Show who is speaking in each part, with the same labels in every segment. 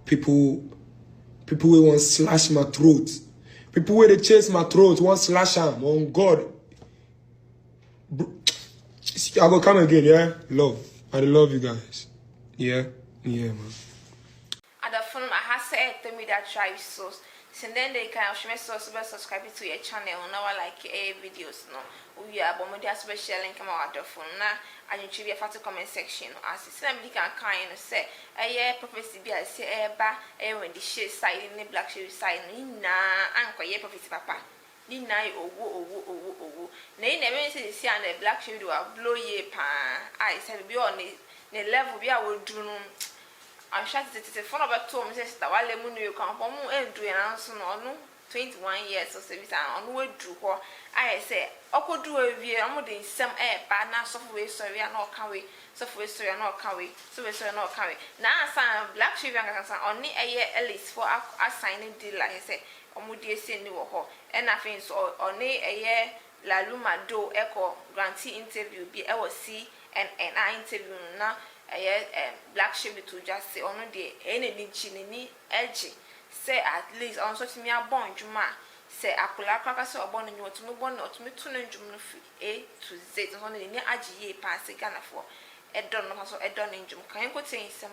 Speaker 1: people will want slash my throat. People will chase my throat, want slash them. On God. I will come again, yeah? Love. I love you guys. Yeah? Yeah, man.
Speaker 2: At the phone, I have said to me that try sauce. So then they can subscribe to your channel. Now I like videos. No, we are but media special link come out the phone. Now and you should be a fat comment section. As somebody can kind of say, yeah, prophecy be I say, when the shade side in the black shade side, uncle, yeah, prophecy papa. Nina, oh. Nay, never say, see, and the black shade will blow ye pan. I said, be on the level we are will do. I'm sure it's a phone about 2 minutes. While the moon you come home and do an answer no 21 years or service on word drew. I say, I could do a year, I'm in some air, but now software, sorry, I'm not carry, software, sorry, I'm not carry, software, sorry, I'm not carry. Now, some black sheep and only a year at least for a signing deal, like I say, or would you say new or and I think so, only a year. La Luma do echo grantee interview be I will see and I interview now black sheep to just say on the any chinini edgy say at least on such me a born juma say akula kraka so born you to me born not me to juma A to Z on the near aji pass Ghana for a don so a don in jum can you go say some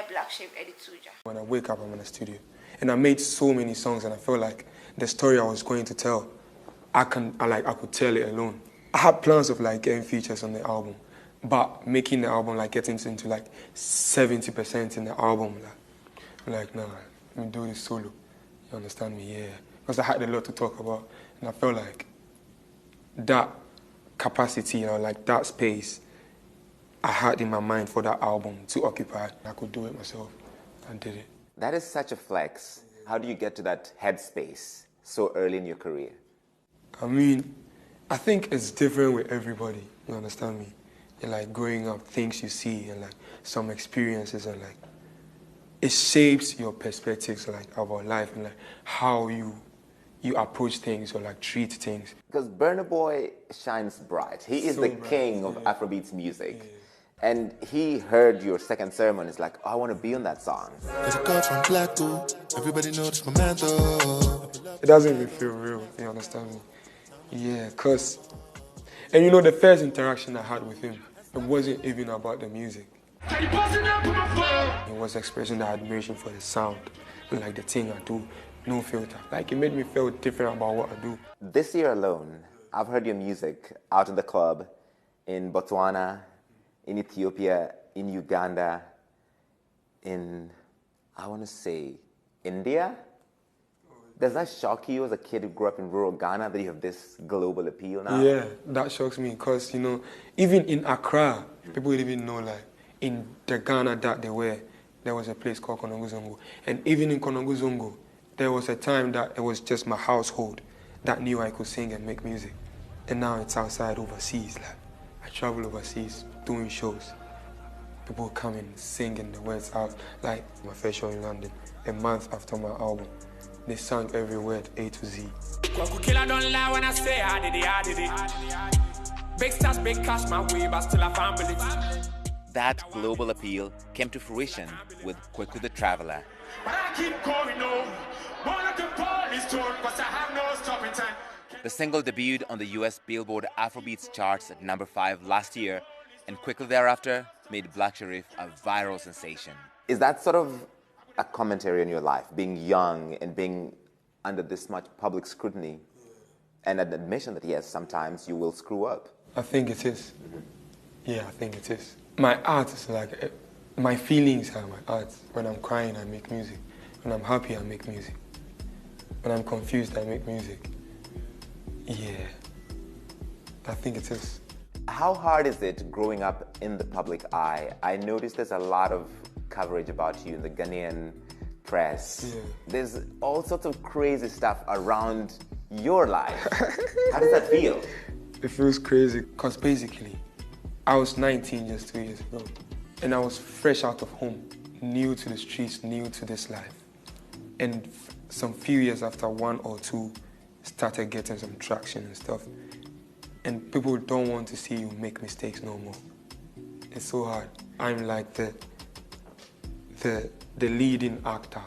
Speaker 2: black sheep edituja.
Speaker 1: When I wake up I'm in the studio and I made so many songs and I felt like the story I was going to tell I could tell it alone. I had plans of like getting features on the album, but making the album like getting into like 70% in the album, like nah, let me do this solo. You understand me? Yeah, because I had a lot to talk about, and I felt like that capacity, like that space, I had in my mind for that album to occupy. I could do it myself, and did it.
Speaker 3: That is such a flex. How do you get to that headspace so early in your career?
Speaker 1: I mean, I think it's different with everybody, you understand me? And like growing up, things you see and like some experiences and like it shapes your perspectives like about life and like how you approach things or like treat things.
Speaker 3: Because Burna Boy shines bright. He is the king of Afrobeats music. Yeah. And he heard your second sermon. It's like, oh, I want to be on that song.
Speaker 4: There's a girl from Blacko. Everybody knows my man though.
Speaker 1: It doesn't even feel real, you understand me? Yeah, and you know the first interaction I had with him, it wasn't even about the music. It was expressing the admiration for the sound, like the thing I do, no filter. Like it made me feel different about what I do.
Speaker 3: This year alone, I've heard your music out in the club, in Botswana, in Ethiopia, in Uganda, in, I want to say, India? Does that shock you as a kid who grew up in rural Ghana that you have this global appeal now?
Speaker 1: Yeah, that shocks me because, even in Accra, people didn't even know, like, in the Ghana that they were, there was a place called Konongo-Zongo. And even in Konongo-Zongo, there was a time that it was just my household that knew I could sing and make music. And now it's outside overseas. Like, I travel overseas doing shows. People come and singing the words out. Like my first show in London, a month after my album. They sang every word, A to Z.
Speaker 5: Killer don't lie when I say I did it. Big stars, big cash, my way, but still I found belief.
Speaker 3: That global appeal came to fruition with Kwaku the Traveler.
Speaker 5: But I keep going on.
Speaker 3: The single debuted on the US Billboard Afrobeats charts at number 5 last year, and quickly thereafter made Black Sherif a viral sensation. Is that sort of a commentary on your life, being young and being under this much public scrutiny, and an admission that yes, sometimes you will screw up?
Speaker 1: I think it is. Yeah, I think it is. My art is like, my feelings are my art. When I'm crying, I make music. When I'm happy, I make music. When I'm confused, I make music. Yeah, I think it is.
Speaker 3: How hard is it growing up in the public eye? I noticed there's a lot of coverage about you in the Ghanaian press. Yeah. There's all sorts of crazy stuff around your life. How does that feel?
Speaker 1: It feels crazy because basically I was 19 just 2 years ago and I was fresh out of home, new to the streets, new to this life. And some few years after 1 or 2, started getting some traction and stuff. And people don't want to see you make mistakes no more. It's so hard. I'm like the the leading actor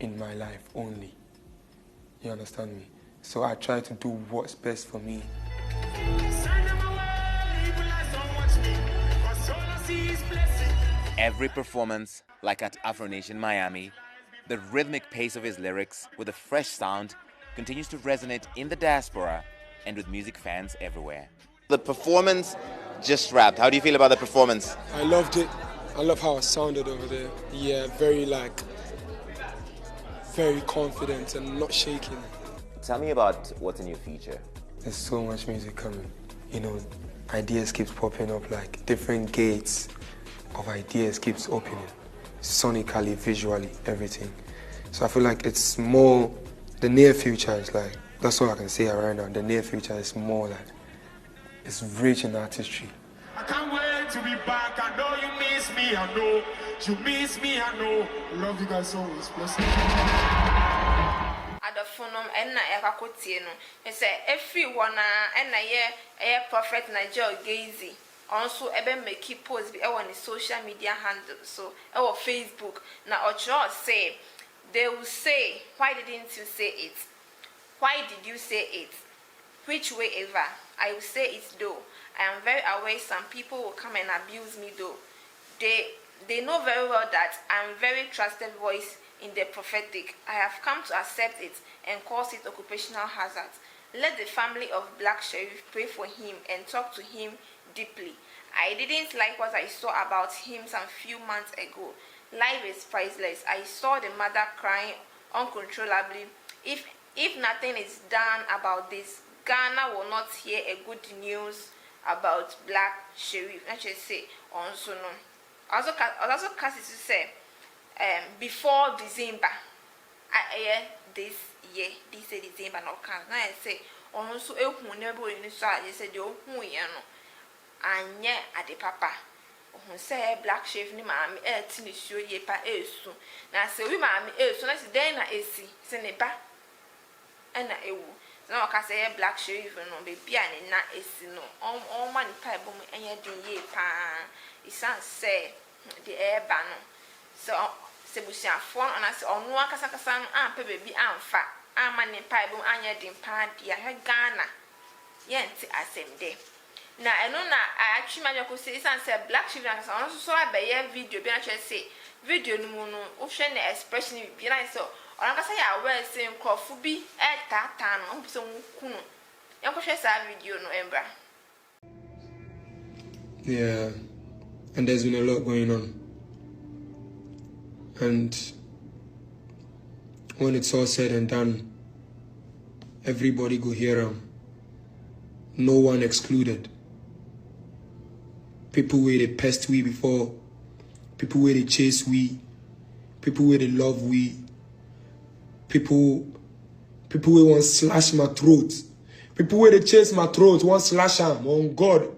Speaker 1: in my life only. You understand me? So I try to do what's best for me.
Speaker 3: Every performance, like at Afro Nation Miami, the rhythmic pace of his lyrics with a fresh sound continues to resonate in the diaspora and with music fans everywhere. The performance just wrapped. How do you feel about the performance?
Speaker 1: I loved it. I love how it sounded over there. Yeah, very confident and not shaking.
Speaker 3: Tell me about what's in your future.
Speaker 1: There's so much music coming. You know, ideas keeps popping up, like different gates of ideas keeps opening. Sonically, visually, everything. So I feel like it's more, the near future is like, that's all I can say right now. The near future is more like, it's rich in artistry.
Speaker 5: I can't wait to be back. I know you miss me, I know. You miss me, I know. Love you guys always. Bless you.
Speaker 2: Adafunum enna yakakotie no. Me say everyone enna ye Prophet-Nigel Gaisie. Also ebe make post be on the social media handle. So our Facebook. Now Ocho say, they will say, why didn't you say it? Why did you say it? Which way ever? I will say it though. I am very aware some people will come and abuse me though. They know very well that I am very trusted voice in the prophetic. I have come to accept it and call it occupational hazard. Let the family of Black Sheriff pray for him and talk to him deeply. I didn't like what I saw about him some few months ago. Life is priceless. I saw the mother crying uncontrollably. If nothing is done about this, Ghana will not hear a good news about Black Sheriff. I should say also no. Also Cassie say before December. This year, this December no can. Now I say also who never in the side. They said you who you know. And yeah, at the papa. Who say Black Sheriff ni mami tini show ye pa esu. Na say we mami esu na si den na esi. Se ne ba. Na ewu. Na waka say Black Sheriff no baby ani na esi no. On man pa ebo mu enye din ye pa. Isan say the air ba no. So se busiafo na say onu akasakasa no ampe baby amfa. Ama ne pa ebo anya din pa dia he Ghana. Yenti asem de. Na eno na I actually imagine say isan say Black Sheriff na so so abeye video bi na say video no mu no wo hwe na expression bi na so ona kasa ya we say nkrofu bi tata no so nku no yanko hwe sa video no embra.
Speaker 1: Yeah, and there's been a lot going on, and when it's all said and done, everybody go hear them, no one excluded. People where they pest we before, people where they chase we, people where they love we, people where want slash my throat, people where they chase my throat, want slash them, on God.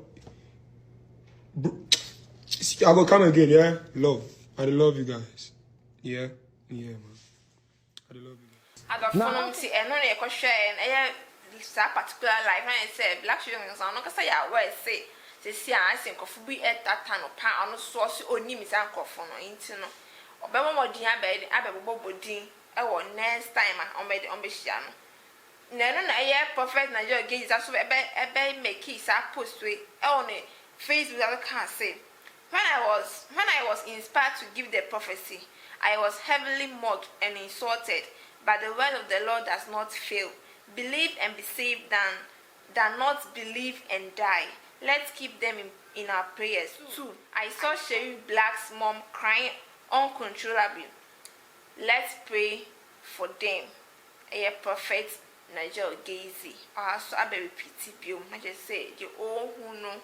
Speaker 1: I go come again, yeah? Love. I love you guys. Yeah? Yeah, man. I love you guys.
Speaker 2: I got phone see and only a question and that particular life and I said Black Sheriff is on because I always say see I think of be at that time of pound source or name is uncle for no intino. Or better more dear bed, Abba Din, or next time on bed on Bishano. None a Prophet-Nigel Gaisie that's a bay make keys I post to it only Facebook I can't say. When I was inspired to give the prophecy, I was heavily mocked and insulted, but the word of the Lord does not fail. Believe and be saved than not believe and die. Let's keep them in our prayers too. I saw Sheriff Black's mom crying uncontrollably. Let's pray for them. A Prophet-Nigel Gaisie. Also, I be repeat you. I just say you all who know.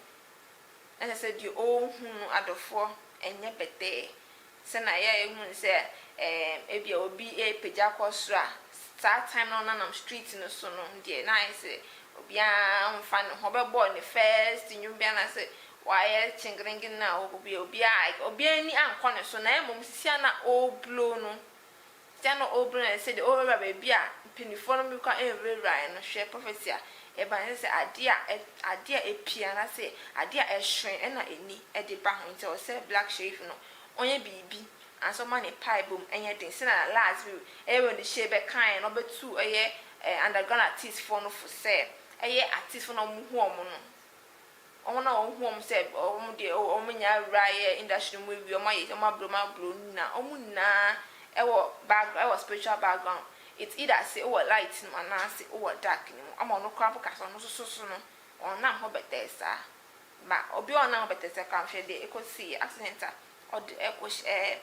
Speaker 2: As I said, you all who know at the four and never there. Send I say, if you be a Pejacosra, start time on them streets in the sun, dear. Nice, Obian, fan, hobber born the first in your banner. I say, why, chingring now, Obiani and corner, so now, Siana old blown. Siana old blown and said, oh, baby, piniform you can every ride and share prophecy. Eba say adia a piano say adia a shrine and any at the back until say Black Sheriff no onye bibi and so money pie boom anything sin na last view when the shape be kind no be two underground artist for no for say artist for no hu omo no omo na hu omo say omo de omo nya right industry movie omo ye omo bro na omo na background spiritual background. It's either say light no na say dark no omo no crap ka so no na ho better sa ma obi ona ho better sa kan hwe de ekosi accident or the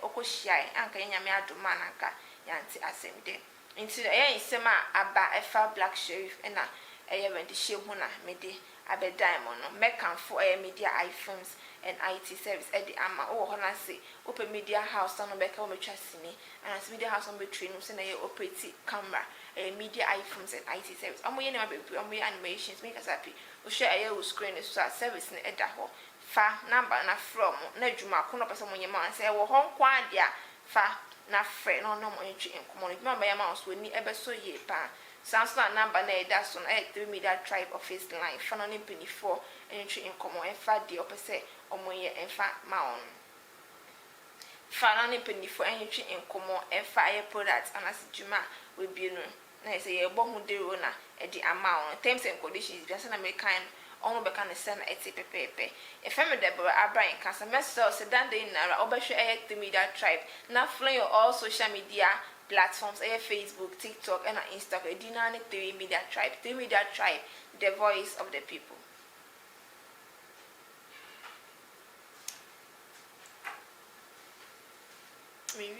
Speaker 2: okoshia anka nyame adoma na nka yanti asem de nti nsema aba efa black sheriff na when the she hu na me de abedan mo no mekanfo media iPhones and IT service the ama ho na say open media house no beka o metwa sini and as media house on be train say na operate camera media iPhones and IT service omo ye na be omo animations make us happy o share screen so service na eda ho fa number na from na dwuma ko no pese mo nyema say wo ho kwa dia fa na frɛ no no mo ntwi enkomo no bima ba ya ma so ni ebe so ye pa sans na number na eda so na 3 media tribe office line fa no ni peni 4 ntwi enkomo en fa de opese omo ye en fa ma on fa no ni peni 4 ntwi enkomo en fa ye product anas dwuma we bi no na say ye bo hu de ro na e di amount terms and conditions bi na me kind on be kan sen pepe if me de bro abraham kan se message se dan de na obehwe the media tribe na follow your all social media platforms Facebook, TikTok and Instagram dinane 3 media tribe the voice of the people. Me